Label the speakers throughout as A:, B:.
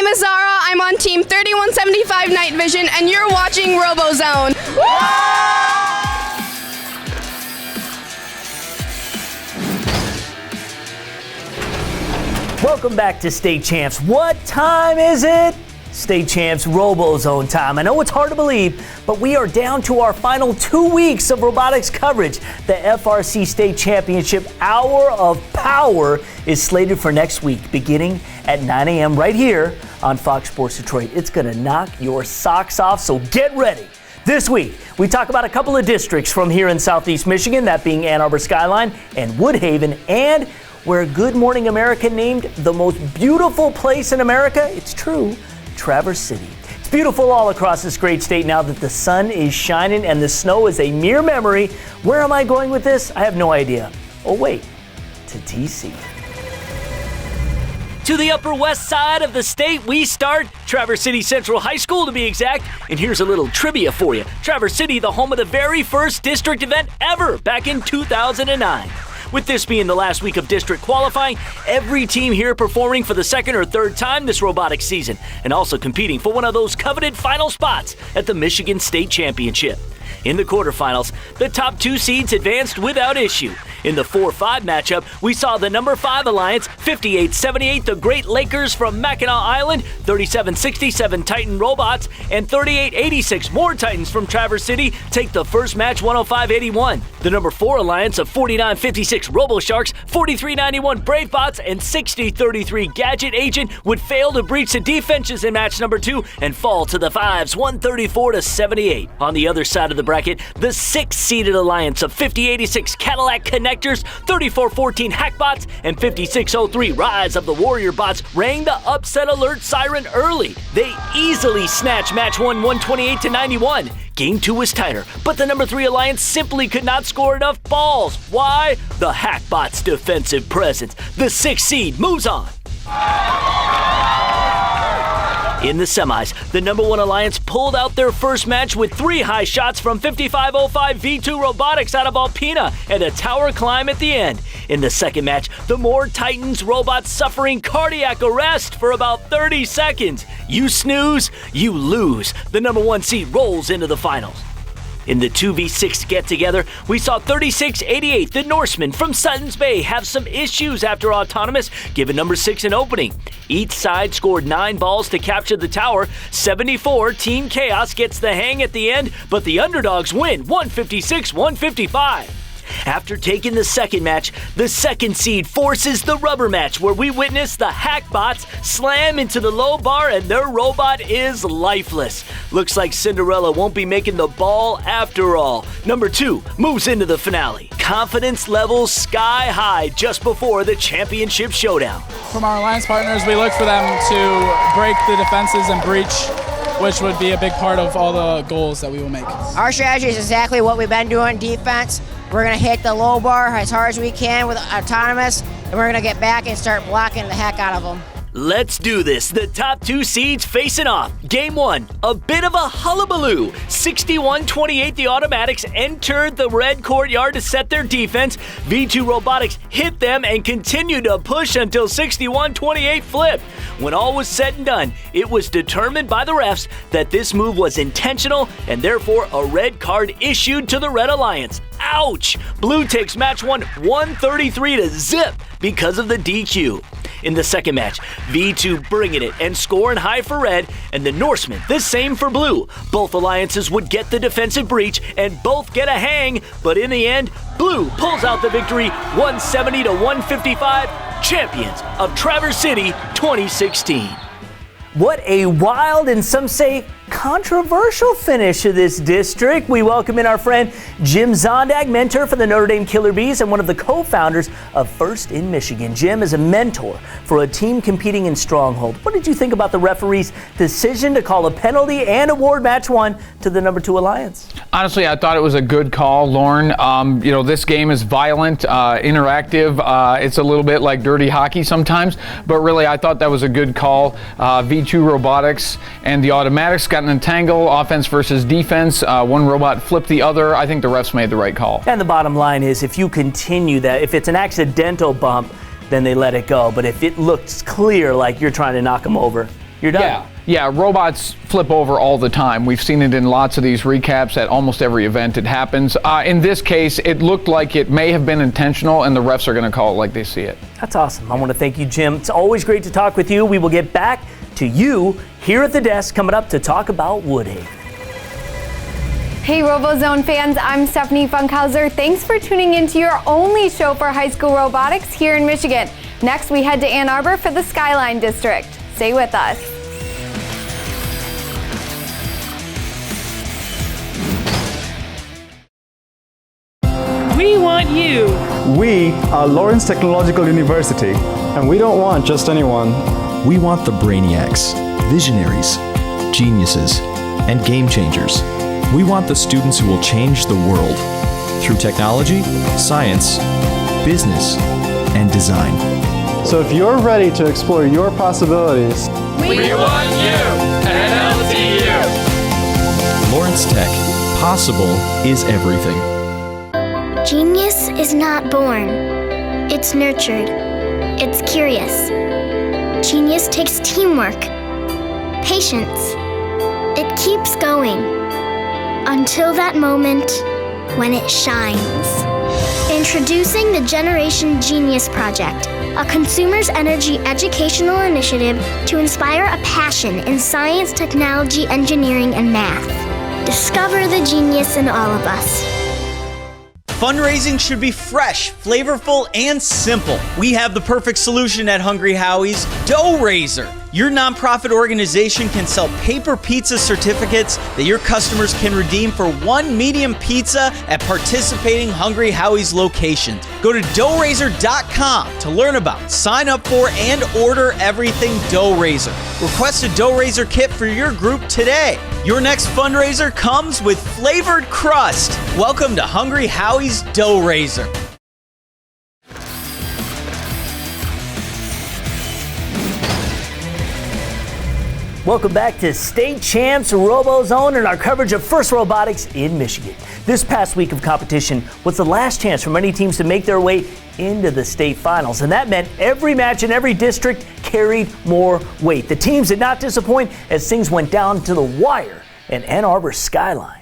A: name is Zara. I'm on Team 3175 Night Vision, and you're watching RoboZone.
B: Welcome back to State Champs. What time is it? State Champs RoboZone time. I know it's hard to believe, but we are down to our final 2 weeks of robotics coverage. The FRC State Championship Hour of Power is slated for next week, beginning at 9 a.m. right here on Fox Sports Detroit. It's going to knock your socks off, so get ready. This week, we talk about a couple of districts from here in Southeast Michigan, that being Arbor Skyline and Woodhaven, and where Good Morning America named the most beautiful place in America. It's true, Traverse City. It's beautiful all across this great state now that the sun is shining and the snow is a mere memory. Where am I going with this? I have no idea. Oh wait, to TC. To the Upper West Side of the state, we start Traverse City Central High School to be exact. And here's a little trivia for you. Traverse City, the home of the very first district event ever back in 2009. With this being the last week of district qualifying, every team here performing for the second or third time this robotics season and also competing for one of those coveted final spots at the Michigan State Championship. In the quarterfinals, the top two seeds advanced without issue. In the 4-5 matchup, we saw the number 5 alliance, 58-78, the Great Lakers from Mackinac Island, 37-67 Titan Robots, and 38-86 more Titans from Traverse City take the first match 105-81. The number 4 alliance of 49-56 RoboSharks, 43-91 Brave Bots, and 60-33 Gadget Agent would fail to breach the defenses in match number 2 and fall to the 5s, 134-78. On the other side of the bracket, the 6-seeded alliance of 50-86 Cadillac Connectors, 34-14 Hackbots, and 56-03 Rise of the Warrior Bots rang the upset alert siren early. They easily snatched match 1, 128-91. Game 2 was tighter, but the number 3 alliance simply could not score enough balls. Why? The Hackbots' defensive presence. The 6th seed moves on. In the semis, the number 1 alliance pulled out their first match with 3 high shots from 5505 V2 Robotics out of Alpena and a tower climb at the end. In the second match, the more Titans robots suffering cardiac arrest for about 30 seconds. You snooze, you lose. The number 1 seed rolls into the finals. In the 2v6 get-together, we saw 36-88, the Norsemen from Suttons Bay, have some issues after Autonomous, giving number 6 an opening. Each side scored 9 balls to capture the tower. 74, Team Chaos gets the hang at the end, but the underdogs win 156-155. After taking the second match, the second seed forces the rubber match where we witness the Hackbots slam into the low bar and their robot is lifeless. Looks like Cinderella won't be making the ball after all. Number 2 moves into the finale. Confidence levels sky high just before the championship showdown.
C: From our alliance partners, we look for them to break the defenses and breach, which would be a big part of all the goals that we will make.
D: Our strategy is exactly what we've been doing, defense. We're going to hit the low bar as hard as we can with Autonomous, and we're going to get back and start blocking the heck out of them.
B: Let's do this. The top 2 seeds facing off. Game 1, a bit of a hullabaloo. 61-28, the Automatics entered the red courtyard to set their defense. V2 Robotics hit them and continued to push until 61-28 flipped. When all was said and done, it was determined by the refs that this move was intentional and therefore a red card issued to the Red Alliance. Ouch! Blue takes match 1 133 to zip because of the DQ. In the second match, V2 bringing it and scoring high for red, and the Norsemen the same for blue. Both alliances would get the defensive breach and both get a hang, but in the end, blue pulls out the victory 170-155, champions of Traverse City 2016. What a wild and some say controversial finish to this district. We welcome in our friend Jim Zondag, mentor for the Notre Dame Killer Bees and one of the co-founders of First in Michigan. Jim is a mentor for a team competing in Stronghold. What did you think about the referee's decision to call a penalty and award match 1 to the number 2 alliance?
E: Honestly, I thought it was a good call, Lauren. This game is violent, interactive. It's a little bit like dirty hockey sometimes, but really I thought that was a good call. V2 Robotics and the Automatics got an entangle, offense versus defense. One robot flipped the other. I think the refs made the right call.
B: And the bottom line is if you continue that, if it's an accidental bump, then they let it go. But if it looks clear like you're trying to knock them over, you're done.
E: Yeah, robots flip over all the time. We've seen it in lots of these recaps at almost every event it happens. In this case, it looked like it may have been intentional, and the refs are going to call it like they see it.
B: That's awesome. I want to thank you, Jim. It's always great to talk with you. We will get back to you here at the desk coming up to talk about Woodhaven.
F: Hey RoboZone fans, I'm Stephanie Funkhauser. Thanks for tuning into your only show for high school robotics here in Michigan. Next, we head to Ann Arbor for the Skyline District. Stay with us.
B: We want you.
G: We are Lawrence Technological University, and we don't want just anyone.
H: We want the brainiacs, visionaries, geniuses, and game changers. We want the students who will change the world through technology, science, business, and design.
G: So if you're ready to explore your possibilities,
E: We want you at LTU.
H: Lawrence Tech. Possible is everything.
I: Genius is not born. It's nurtured. It's curious. Genius takes teamwork, patience. It keeps going until that moment when it shines. Introducing the Generation Genius Project, a consumer's energy educational initiative to inspire a passion in science, technology, engineering, and math. Discover the genius in all of us.
J: Fundraising should be fresh, flavorful, and simple. We have the perfect solution at Hungry Howie's, Dough Raiser. Your nonprofit organization can sell paper pizza certificates that your customers can redeem for one medium pizza at participating Hungry Howie's locations. Go to doughraiser.com to learn about, sign up for, and order everything Dough Raiser. Request a Dough Raiser kit for your group today. Your next fundraiser comes with flavored crust. Welcome to Hungry Howie's Dough Raiser.
B: Welcome back to State Champs RoboZone and our coverage of FIRST Robotics in Michigan. This past week of competition was the last chance for many teams to make their way into the state finals, and that meant every match in every district carried more weight. The teams did not disappoint as things went down to the wire at Arbor Skyline.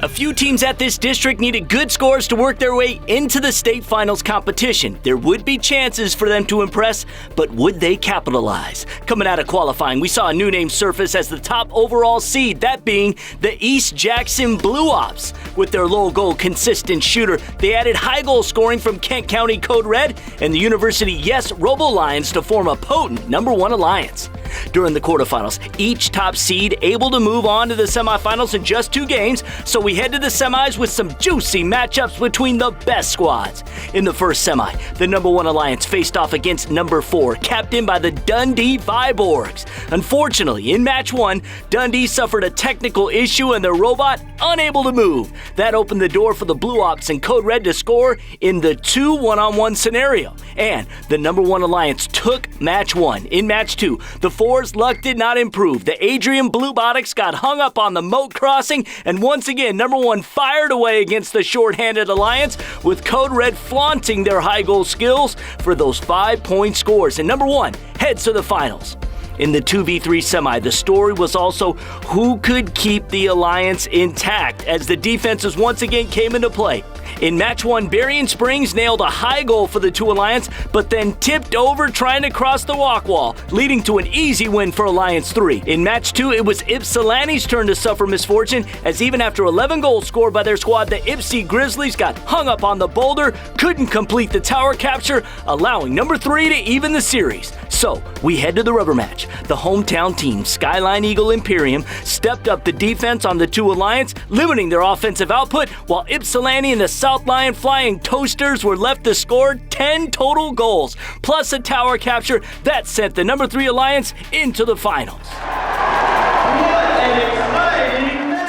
B: A few teams at this district needed good scores to work their way into the state finals competition. There would be chances for them to impress, but would they capitalize? Coming out of qualifying, we saw a new name surface as the top overall seed, that being the East Jackson Blue Ops. With their low goal consistent shooter, they added high goal scoring from Kent County Code Red and the University Yes Robo Lions to form a potent #1 alliance. During the quarterfinals, each top seed able to move on to the semifinals in just 2 games, so we head to the semis with some juicy matchups between the best squads. In the first semi, the #1 alliance faced off against #4, captained by the Dundee Viborgs. Unfortunately, in match 1, Dundee suffered a technical issue and their robot unable to move. That opened the door for the Blue Ops and Code Red to score in the 2 1-on-1 scenario. And the #1 alliance took match 1. In match 2, the Fours' luck did not improve. The Adrian Bluebotics got hung up on the moat crossing, and once again, #1 fired away against the short-handed alliance, with Code Red flaunting their high goal skills for those 5-point scores. And #1 heads to the finals. In the 2v3 semi, the story was also who could keep the alliance intact as the defenses once again came into play. In match 1, Berrien Springs nailed a high goal for the 2 alliance, but then tipped over trying to cross the walk wall, leading to an easy win for Alliance 3. In match 2, it was Ypsilanti's turn to suffer misfortune, as even after 11 goals scored by their squad, the Ypsi Grizzlies got hung up on the boulder, couldn't complete the tower capture, allowing #3 to even the series. So, we head to the rubber match. The hometown team, Skyline Eagle Imperium, stepped up the defense on the 2 alliance, limiting their offensive output, while Ypsilanti and the South Lion Flying Toasters were left to score 10 total goals, plus a tower capture that sent the #3 alliance into the finals.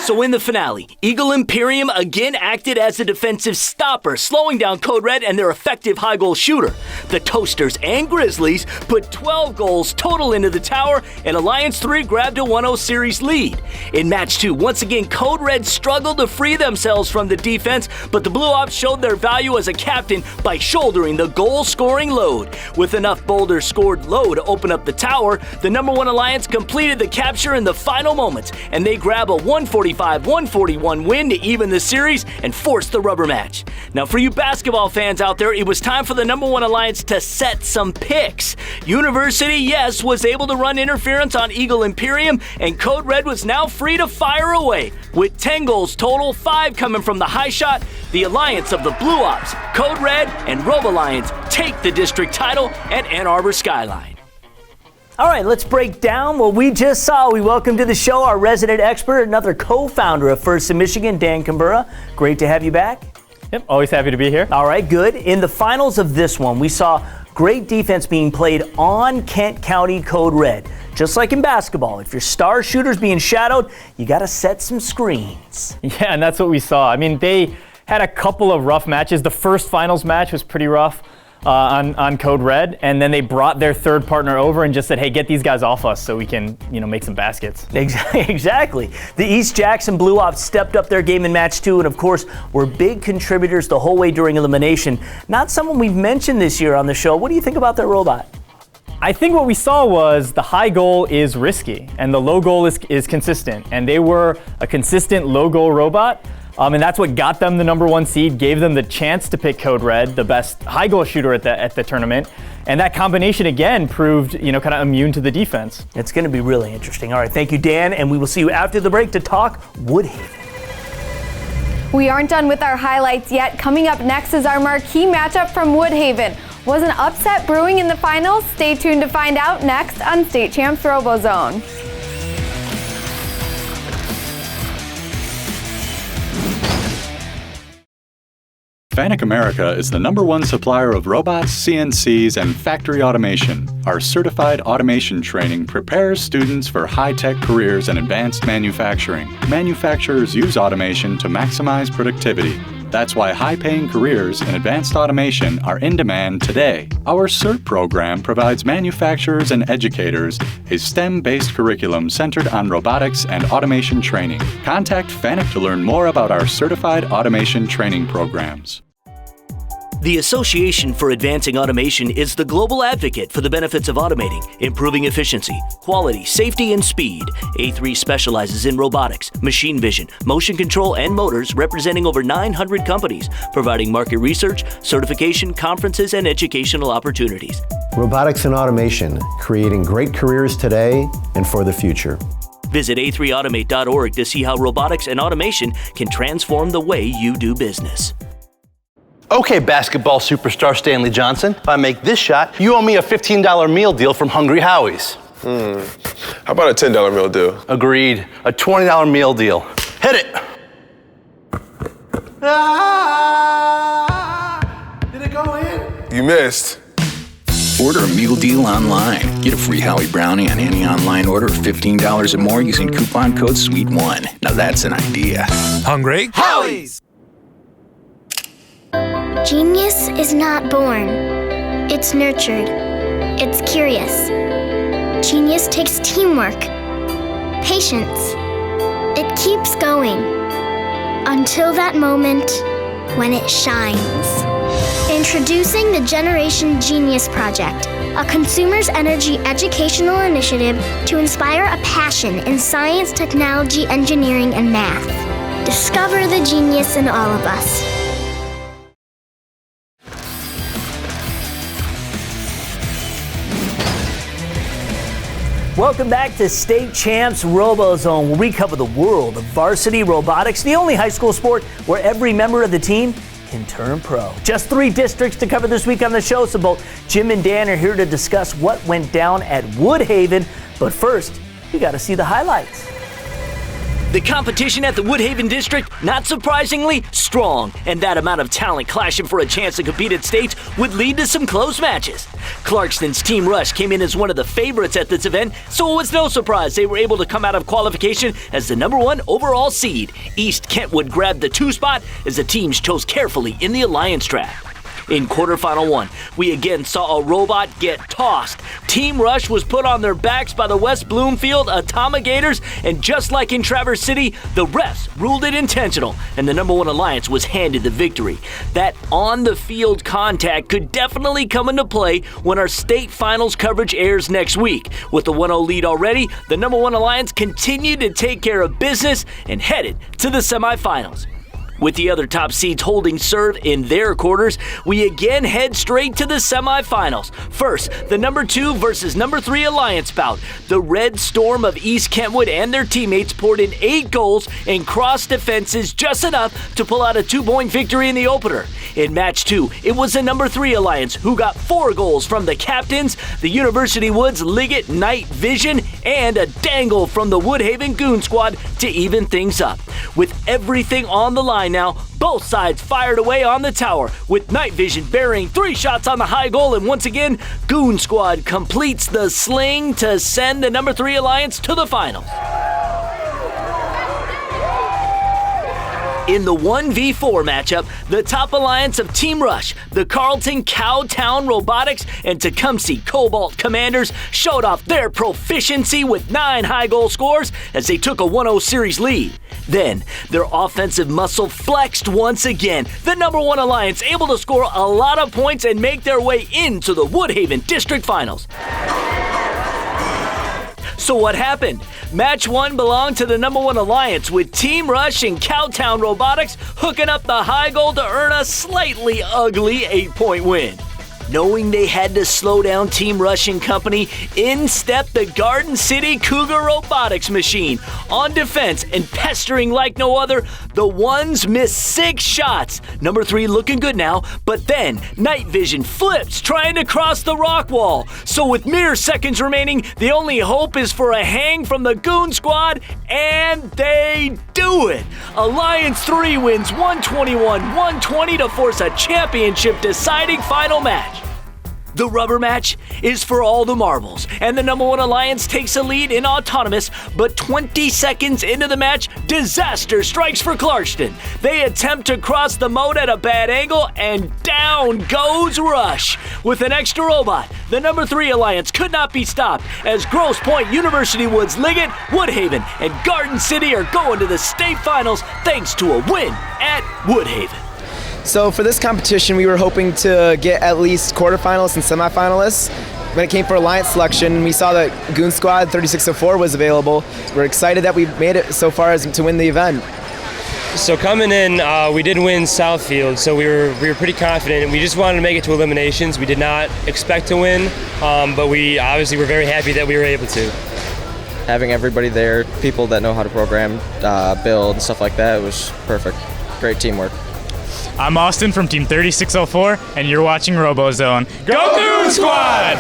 B: So in the finale, Eagle Imperium again acted as a defensive stopper, slowing down Code Red and their effective high goal shooter. The Toasters and Grizzlies put 12 goals total into the tower, and Alliance 3 grabbed a 1-0 series lead. In match 2, once again, Code Red struggled to free themselves from the defense, but the Blue Ops showed their value as a captain by shouldering the goal-scoring load. With enough boulders scored low to open up the tower, the number 1 Alliance completed the capture in the final moments, and they grab a 145-141 win to even the series and force the rubber match. Now for you basketball fans out there, it was time for the number 1 Alliance to set some picks. University, yes, was able to run interference on Eagle Imperium, and Code Red was now free to fire away. With 10 goals total, 5 coming from the high shot, the alliance of the Blue Ops, Code Red, and Robo Lions take the district title at Ann Arbor Skyline. All right, let's break down what we just saw. We welcome to the show our resident expert, another co-founder of First in Michigan, Dan Kambura. Great to have you back.
K: Yep, always happy to be here.
B: All right, good. In the finals of this one, we saw great defense being played on Kent County Code Red. Just like in basketball, if your star shooter's being shadowed, you got to set some screens.
K: Yeah, and that's what we saw. I mean, they had a couple of rough matches. The first finals match was pretty rough on Code Red, and then they brought their third partner over and just said, hey, get these guys off us so we can, make some baskets.
B: Exactly. The East Jackson Blue Ops stepped up their game in match 2 and, of course, were big contributors the whole way during elimination. Not someone we've mentioned this year on the show. What do you think about their robot?
K: I think what we saw was the high goal is risky and the low goal is consistent, and they were a consistent low goal robot. And that's what got them the number 1 seed, gave them the chance to pick Code Red, the best high goal shooter at the tournament. And that combination again proved, kind of immune to the defense.
B: It's going to be really interesting. All right, thank you, Dan, and we will see you after the break to talk Woodhaven.
F: We aren't done with our highlights yet. Coming up next is our marquee matchup from Woodhaven. Was an upset brewing in the finals? Stay tuned to find out next on State Champs RoboZone.
L: FANUC America is the #1 supplier of robots, CNCs, and factory automation. Our certified automation training prepares students for high-tech careers in advanced manufacturing. Manufacturers use automation to maximize productivity. That's why high-paying careers in advanced automation are in demand today. Our CERT program provides manufacturers and educators a STEM-based curriculum centered on robotics and automation training. Contact FANUC to learn more about our certified automation training programs.
B: The Association for Advancing Automation is the global advocate for the benefits of automating, improving efficiency, quality, safety, and speed. A3 specializes in robotics, machine vision, motion control, and motors, representing over 900 companies, providing market research, certification, conferences, and educational opportunities.
M: Robotics and automation, creating great careers today and for the future.
B: Visit a3automate.org to see how robotics and automation can transform the way you do business.
N: Okay, basketball superstar Stanley Johnson, if I make this shot, you owe me a $15 meal deal from Hungry Howie's.
O: How about a $10 meal deal?
N: Agreed. A $20 meal deal. Hit it!
O: Did it go in? You missed.
P: Order a meal deal online. Get a free Howie Brownie on any online order of $15 or more using coupon code SWEET1. Now that's an idea.
O: Hungry?
P: Howie's!
I: Genius is not born. It's nurtured. It's curious. Genius takes teamwork, patience. It keeps going until that moment when it shines. Introducing the Generation Genius Project, a consumer's energy educational initiative to inspire a passion in science, technology, engineering, and math. Discover the genius in all of us.
B: Welcome back to State Champs RoboZone, where we cover the world of varsity robotics, the only high school sport where every member of the team can turn pro. Just 3 districts to cover this week on the show, so both Jim and Dan are here to discuss what went down at Woodhaven. But first, we got to see the highlights. The competition at the Woodhaven district, not surprisingly, strong, and that amount of talent clashing for a chance to compete at states would lead to some close matches. Clarkston's Team Rush came in as one of the favorites at this event, so it was no surprise they were able to come out of qualification as the #1 overall seed. East Kentwood grabbed the 2 spot as the teams chose carefully in the alliance draft. In quarterfinal 1, we again saw a robot get tossed. Team Rush was put on their backs by the West Bloomfield Atomigators, and just like in Traverse City, the refs ruled it intentional, and the #1 Alliance was handed the victory. That on-the-field contact could definitely come into play when our state finals coverage airs next week. With the 1-0 lead already, the #1 Alliance continued to take care of business and headed to the semifinals. With the other top seeds holding serve in their quarters, we again head straight to the semifinals. First, the #2 versus #3 Alliance bout. The Red Storm of East Kentwood and their teammates poured in 8 goals and crossed defenses just enough to pull out a 2-point victory in the opener. In match 2, it was the #3 Alliance who got 4 goals from the captains, the University Woods Liggett Night Vision, and a dangle from the Woodhaven Goon Squad to even things up. With everything on the line now, both sides fired away on the tower, with Night Vision burying 3 shots on the high goal, and once again, Goon Squad completes the sling to send the #3 Alliance to the finals. In the 1v4 matchup, the top alliance of Team Rush, the Carlton Cowtown Robotics, and Tecumseh Cobalt Commanders showed off their proficiency with 9 high goal scores as they took a 1-0 series lead. Then, their offensive muscle flexed once again. The #1 Alliance able to score a lot of points and make their way into the Woodhaven District Finals. So what happened? Match 1 belonged to the #1 Alliance, with Team Rush and Cowtown Robotics hooking up the high goal to earn a slightly ugly 8-point win. Knowing they had to slow down Team Rush and company, in stepped the Garden City Cougar Robotics machine. On defense and pestering like no other, the ones missed 6 shots. #3 looking good now, but then Night Vision flips trying to cross the rock wall. So with mere seconds remaining, the only hope is for a hang from the Goon Squad, and they do it. Alliance 3 wins 121-120 to force a championship deciding final match. The rubber match is for all the marbles, and the #1 Alliance takes a lead in autonomous, but 20 seconds into the match, disaster strikes for Clarkston. They attempt to cross the moat at a bad angle, and down goes Rush. With an extra robot, the #3 Alliance could not be stopped, as Grosse Pointe, University Woods Liggett, Woodhaven, and Garden City are going to the state finals thanks to a win at Woodhaven.
Q: So for this competition, we were hoping to get at least quarterfinalists and semifinalists. When it came for Alliance selection, we saw that Goon Squad 3604 was available. We're excited that we made it so far as to win the event.
R: So coming in, we did win Southfield, so we were pretty confident. We just wanted to make it to eliminations. We did not expect to win, but we obviously were very happy that we were able to.
S: Having everybody there, people that know how to program, build, and stuff like that, it was perfect. Great teamwork.
T: I'm Austin from Team 3604, and you're watching RoboZone. Go Goon Squad!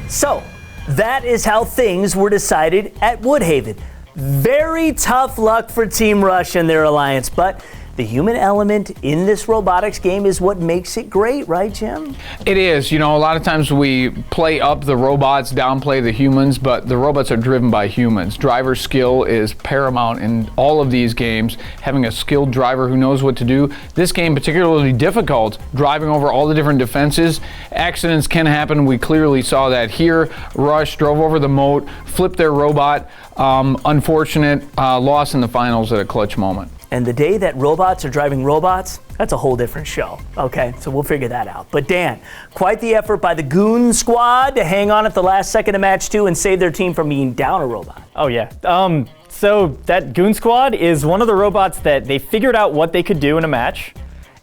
B: So, that is how things were decided at Woodhaven. Very tough luck for Team Rush and their alliance, but the human element in this robotics game is what makes it great, right, Jim?
E: It is. You know, a lot of times we play up the robots, downplay the humans, but the robots are driven by humans. Driver skill is paramount in all of these games. Having a skilled driver who knows what to do. This game particularly difficult, driving over all the different defenses. Accidents can happen. We clearly saw that here. Rush drove over the moat, flipped their robot. Unfortunate loss in the finals at a clutch moment.
B: And the day that robots are driving robots, that's a whole different show. Okay, so we'll figure that out. But Dan, quite the effort by the Goon Squad to hang on at the last second of match 2 and save their team from being down a robot.
K: Oh yeah. So that Goon Squad is one of the robots that they figured out what they could do in a match,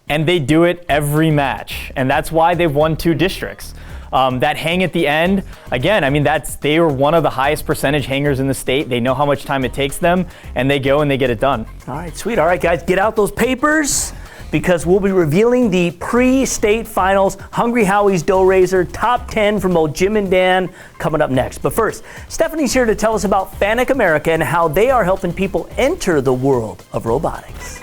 K: and they do it every match. And that's why they've won 2 districts. That hang at the end, again, I mean, they are one of the highest percentage hangers in the state. They know how much time it takes them, and they go and they get it done.
B: All right, sweet. All right, guys, get out those papers. because we'll be revealing the pre-state finals Hungry Howie's Dough Raiser top 10 from both Jim and Dan coming up next. But first, Stephanie's here to tell us about Fanuc America and how they are helping people enter the world of robotics.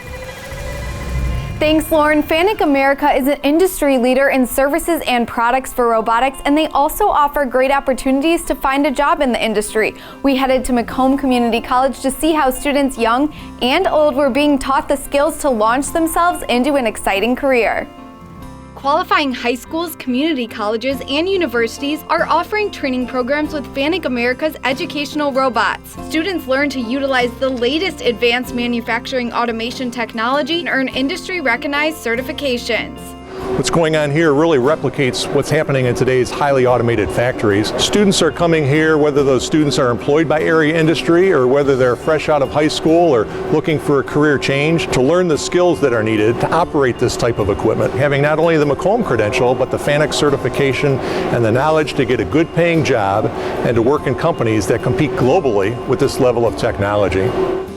F: Thanks, Lauren. Fanuc America is an industry leader in services and products for robotics, and they also offer great opportunities to find a job in the industry. We headed to Macomb Community College to see how students young and old were being taught the skills to launch themselves into an exciting career. Qualifying high schools, community colleges, and universities are offering training programs with Fanuc America's educational robots. Students learn to utilize the latest advanced manufacturing automation technology and earn industry-recognized certifications.
U: What's going on here really replicates what's happening in today's highly automated factories. Students are coming here, whether those students are employed by area industry or whether they're fresh out of high school or looking for a career change, to learn the skills that are needed to operate this type of equipment. Having not only the Macomb credential, but the Fanuc certification and the knowledge to get a good paying job and to work in companies that compete globally with this level of technology.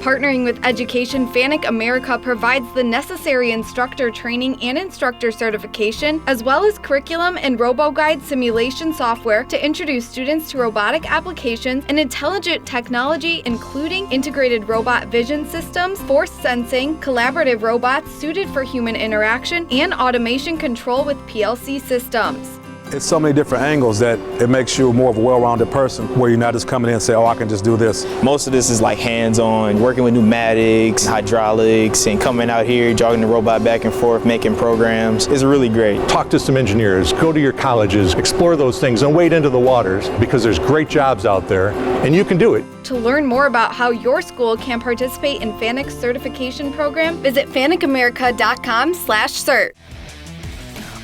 F: Partnering with Education, Fanuc America provides the necessary instructor training and instructor certification, as well as curriculum and RoboGuide simulation software to introduce students to robotic applications and intelligent technology, including integrated robot vision systems, force sensing, collaborative robots suited for human interaction, and automation control with PLC systems.
V: It's so many different angles that it makes you more of a well-rounded person, where you're not just coming in and say, oh, I can just do this.
S: Most of this is like hands-on, working with pneumatics, hydraulics, and coming out here, jogging the robot back and forth, making programs. It's really great.
U: Talk to some engineers, go to your colleges, explore those things, and wade into the waters, because there's great jobs out there, and you can do it.
F: To learn more about how your school can participate in Fanuc's certification program, visit fanucamerica.com/cert.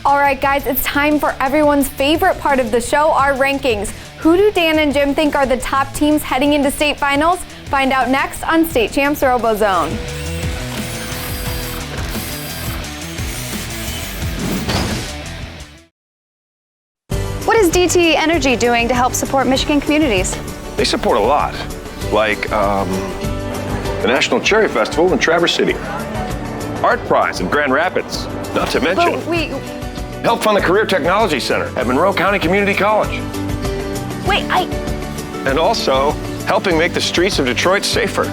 F: All right, guys, it's time for everyone's favorite part of the show, our rankings. Who do Dan and Jim think are the top teams heading into state finals? Find out next on State Champs RoboZone.
W: What is DTE Energy doing to help support Michigan communities?
X: They support a lot, like the National Cherry Festival in Traverse City, Art Prize in Grand Rapids, not to mention help fund the Career Technology Center at Monroe County Community College. And also helping make the streets of Detroit safer.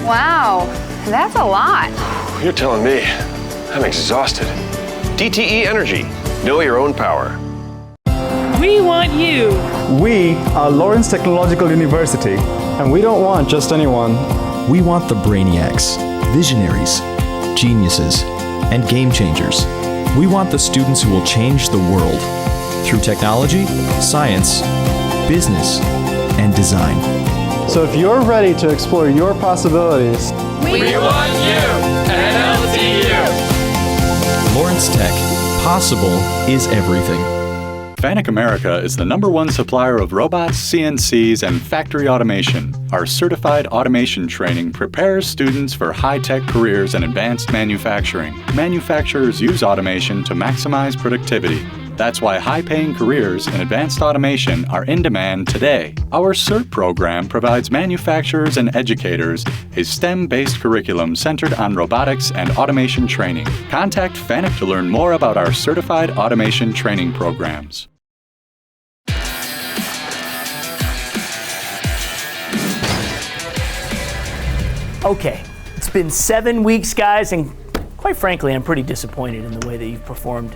W: Wow, that's a lot.
X: You're telling me. I'm exhausted. DTE Energy. Know your own power.
Y: We want you.
G: We are Lawrence Technological University, and we don't want just anyone.
H: We want the brainiacs, visionaries, geniuses, and game changers. We want the students who will change the world through technology, science, business, and design.
G: So if you're ready to explore your possibilities,
Y: we want you at LTU.
H: Lawrence Tech. Possible is everything.
L: Fanuc America is the #1 supplier of robots, CNCs, and factory automation. Our certified automation training prepares students for high-tech careers and advanced manufacturing. Manufacturers use automation to maximize productivity. That's why high-paying careers in advanced automation are in demand today. Our CERT program provides manufacturers and educators a STEM-based curriculum centered on robotics and automation training. Contact Fanuc to learn more about our certified automation training programs.
B: Okay, it's been 7 weeks, guys, and quite frankly, I'm pretty disappointed in the way that you've performed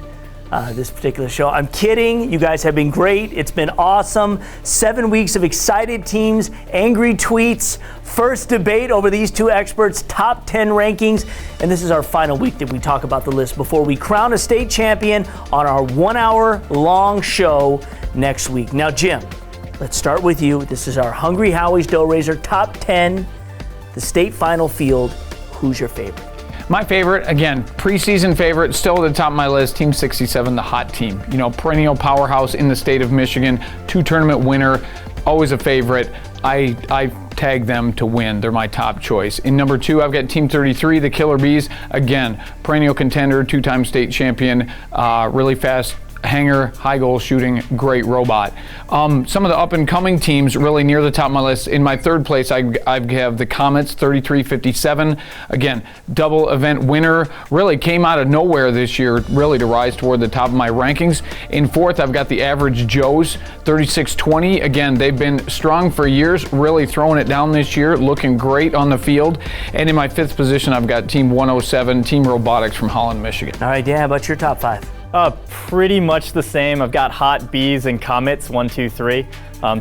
B: this particular show. I'm kidding. You guys have been great. It's been awesome. 7 weeks of excited teams, angry tweets, first debate over these two experts, top 10 rankings, and this is our final week that we talk about the list before we crown a state champion on our 1 hour long show next week. Now, Jim, let's start with you. This is our Hungry Howie's Dough Raiser top 10, the state final field. Who's your favorite?
E: My favorite, again, preseason favorite, still at the top of my list, Team 67, the hot team. You know, perennial powerhouse in the state of Michigan, 2-tournament winner, always a favorite. I tag them to win. They're my top choice. In number 2, I've got Team 33, the Killer Bees. Again, perennial contender, 2-time state champion, really fast hanger, high goal shooting, great robot. Some of the up-and-coming teams really near the top of my list. In my third place, I have the Comets 3357. Again, double event winner. Really came out of nowhere this year, really to rise toward the top of my rankings. In fourth, I've got the Average Joes 3620. Again, they've been strong for years, really throwing it down this year, looking great on the field. And in my fifth position, I've got Team 107, Team Robotics from Holland, Michigan.
B: All right, Dan, how about your top five?
K: Pretty much the same. I've got Hot Bees and Comets 1, 2, 3,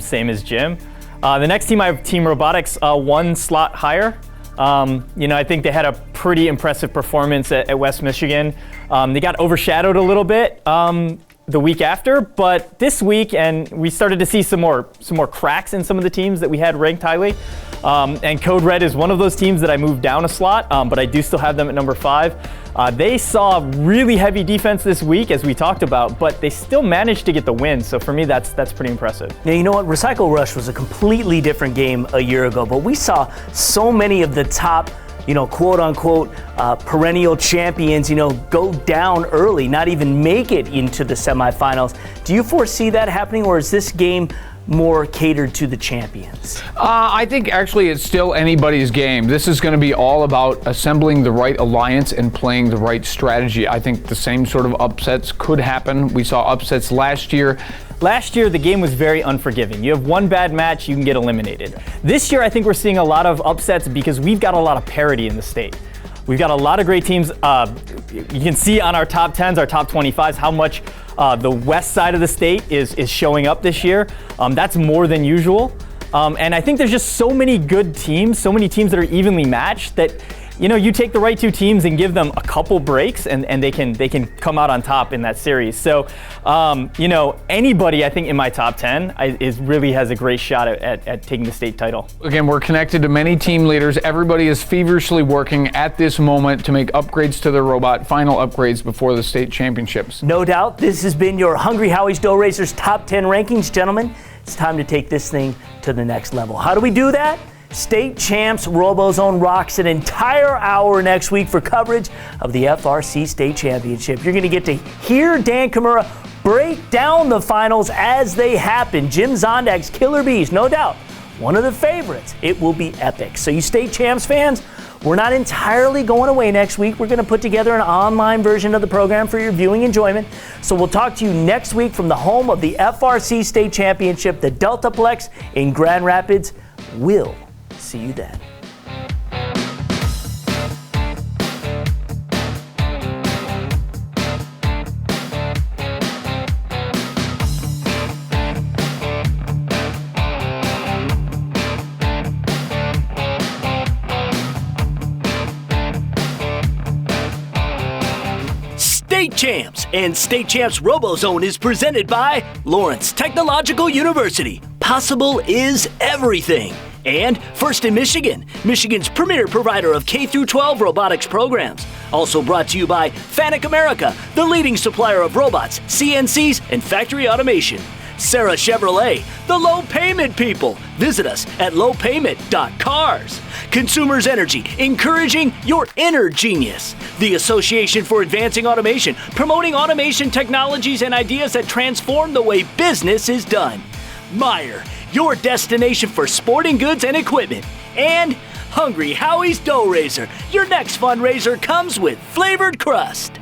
K: same as Jim. The next team, I have Team Robotics, one slot higher. I think they had a pretty impressive performance at West Michigan. They got overshadowed a little bit the week after, but this week, and we started to see some more cracks in some of the teams that we had ranked highly. And Code Red is one of those teams that I moved down a slot, but I do still have them at number 5. They saw really heavy defense this week, as we talked about, but they still managed to get the win. So for me, that's pretty impressive.
B: Now, you know what? Recycle Rush was a completely different game a year ago, but we saw so many of the top, quote unquote, perennial champions, go down early, not even make it into the semifinals. Do you foresee that happening, or is this game more catered to the champions?
E: I think actually it's still anybody's game. This is going to be all about assembling the right alliance and playing the right strategy. I think the same sort of upsets could happen. We saw upsets last year.
K: Last year, the game was very unforgiving. You have one bad match, you can get eliminated. This year, I think we're seeing a lot of upsets because we've got a lot of parity in the state. We've got a lot of great teams. You can see on our top 10s, our top 25s, how much the west side of the state is showing up this year. That's more than usual. And I think there's just so many good teams, so many teams that are evenly matched that, you take the right two teams and give them a couple breaks and they can come out on top in that series. So, anybody I think in my top 10 really has a great shot at taking the state title.
E: Again, we're connected to many team leaders. Everybody is feverishly working at this moment to make upgrades to their robot, final upgrades before the state championships.
B: No doubt. This has been your Hungry Howie's Dough Racers top 10 rankings, gentlemen. It's time to take this thing to the next level. How do we do that? State Champs RoboZone rocks an entire hour next week for coverage of the FRC State Championship. You're going to get to hear Dan Kimura break down the finals as they happen. Jim Zondag's Killer Bees, no doubt, one of the favorites. It will be epic. So you State Champs fans, we're not entirely going away next week. We're going to put together an online version of the program for your viewing enjoyment. So we'll talk to you next week from the home of the FRC State Championship, the Deltaplex in Grand Rapids. We'll see you then. State Champs and State Champs RoboZone is presented by Lawrence Technological University. Possible is everything. And First in Michigan, Michigan's premier provider of K-12 robotics programs. Also brought to you by Fanuc America, the leading supplier of robots, CNCs, and factory automation. Sarah Chevrolet, the low payment people. Visit us at lowpayment.cars. Consumers Energy, encouraging your inner genius. The Association for Advancing Automation, promoting automation technologies and ideas that transform the way business is done. Meijer, your destination for sporting goods and equipment. And Hungry Howie's Dough Raiser, your next fundraiser comes with flavored crust.